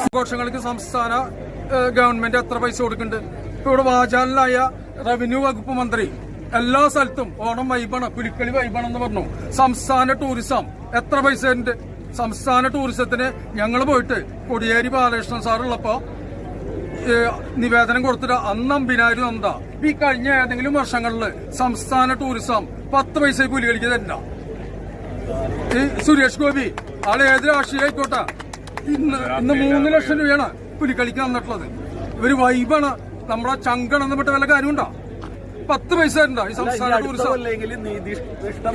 ആഘോഷങ്ങൾക്ക് സംസ്ഥാന ഗവൺമെന്റ് എത്ര പൈസ കൊടുക്കുന്നുണ്ട്? ഇപ്പൊ ഇവിടെ വാചാലനായ റവന്യൂ വകുപ്പ് മന്ത്രി എല്ലാ സ്ഥലത്തും ഓണം വൈബാണ്, പുലിക്കളി വൈബാണെന്ന് പറഞ്ഞു. സംസ്ഥാന ടൂറിസം എത്ര പൈസ ഉണ്ട്? സംസ്ഥാന ടൂറിസത്തിന് ഞങ്ങൾ പോയിട്ട് കൊടിയേരി ബാലകൃഷ്ണൻ സാറുള്ളപ്പോ നിവേദനം കൊടുത്തിട്ട് അന്ന് 50,000 എന്താ ഈ കഴിഞ്ഞ ഏതെങ്കിലും വർഷങ്ങളിൽ സംസ്ഥാന ടൂറിസം 10 പൈസ പുലികളിക്ക് തരില്ല. ഈ സുരേഷ് ഗോപി ആളെ ഏത് രാഷ്ട്രീയ ആയിക്കോട്ടെ, ഇന്ന് 3 ലക്ഷം രൂപയാണ് പുലിക്കളിക്ക് തന്നിട്ടുള്ളത്. ഇവര് വൈബാണ്, നമ്മുടെ ചങ്കണെന്ന് പെട്ട വല്ല കാര്യമുണ്ടോ? 10 പൈസ തരണ്ട ഈ സംസ്ഥാന ടൂറിസം.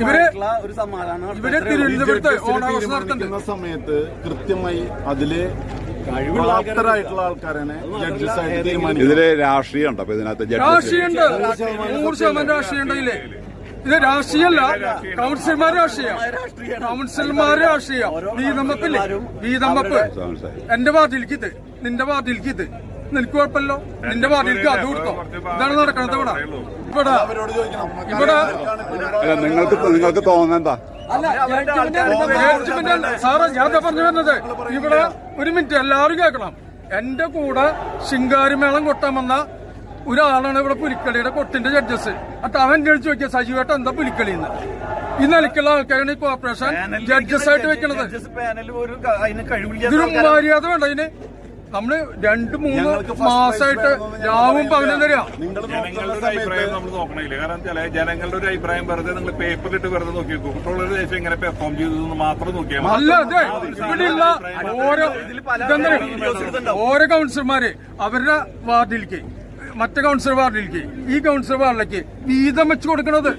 ഇവര് തിരുവനന്തപുരത്ത് ഓണാഘോഷം നടത്തുന്ന സമയത്ത് കൃത്യമായി അതില് പ്രാപ്തരായിട്ടുള്ള ആൾക്കാരാണ് ജഡ്ജസായിട്ട് തീരുമാനിക്കുന്നത്. ഇതില് രാഷ്ട്രീയം ഉണ്ടോ? രാഷ്ട്രീയമുണ്ട്, 100% രാഷ്ട്രീയം ഉണ്ടെങ്കിലേ. ഇത് രാഷ്ട്രീയമല്ല, കൗൺസിലർമാർ രാഷ്ട്രീയം, വീതമ്പപ്പില്ലേ, വീതമ്പപ്പ്. എന്റെ പാർട്ടിയിലേക്ക് ഇത്, നിന്റെ പാർട്ടിയിലേക്ക് ഇത്, നിനക്ക് കുഴപ്പമല്ലോ, നിന്റെ പാർട്ടിയിലേക്ക് അത് കൊടുത്തോ. ഇതാണ് നടക്കണത് ഇവിടെ. നിങ്ങൾക്ക് തോന്നുന്നെന്താ സാറേ? ഞാൻ പറഞ്ഞു വരുന്നത് ഇവിടെ ഒരു മിനിറ്റ് എല്ലാവരും കേൾക്കണം. എന്റെ കൂടെ ശിങ്കാരിമേളം കൊട്ടാൻ വന്ന ഒരാളാണ് ഇവിടെ പുലിക്കളിയുടെ കൊട്ടിന്റെ ജഡ്ജസ്. എന്നിട്ട് അവൻ കഴിച്ചു നോക്കിയ സജീവേട്ട എന്താ പുലിക്കളിന്ന്. ഈ നിലയ്ക്കുള്ള ആൾക്കാരാണ് ഈ കോർപ്പറേഷൻ ജഡ്ജസ് ആയിട്ട് വെക്കണത്. ഇതൊരു മര്യാദ വേണ്ട ഇതിന്. നമ്മള് 2-3 മാസമായിട്ട് രാവും പകലും തരാം. ജനങ്ങളുടെ അഭിപ്രായം നമ്മൾ നോക്കണില്ല. കാരണം ജനങ്ങളുടെ ഒരു അഭിപ്രായം വെറുതെ നിങ്ങൾ പേപ്പറിലിട്ട് വെറുതെ നോക്കി വെക്കും. കുട്ടികളുടെ ദേശം എങ്ങനെ പെർഫോം ചെയ്തു മാത്രം നോക്കിയാൽ മതി. അല്ല, അതെ ഇവിടെയുള്ള ഓരോ കൗൺസിലർമാര് അവരുടെ വാർഡിലേക്ക്, മറ്റേ കൗൺസിലർ വാർഡിലേക്ക്, ഈ കൗൺസിലർ വാർഡിലേക്ക് വീതം വെച്ച് കൊടുക്കണത്.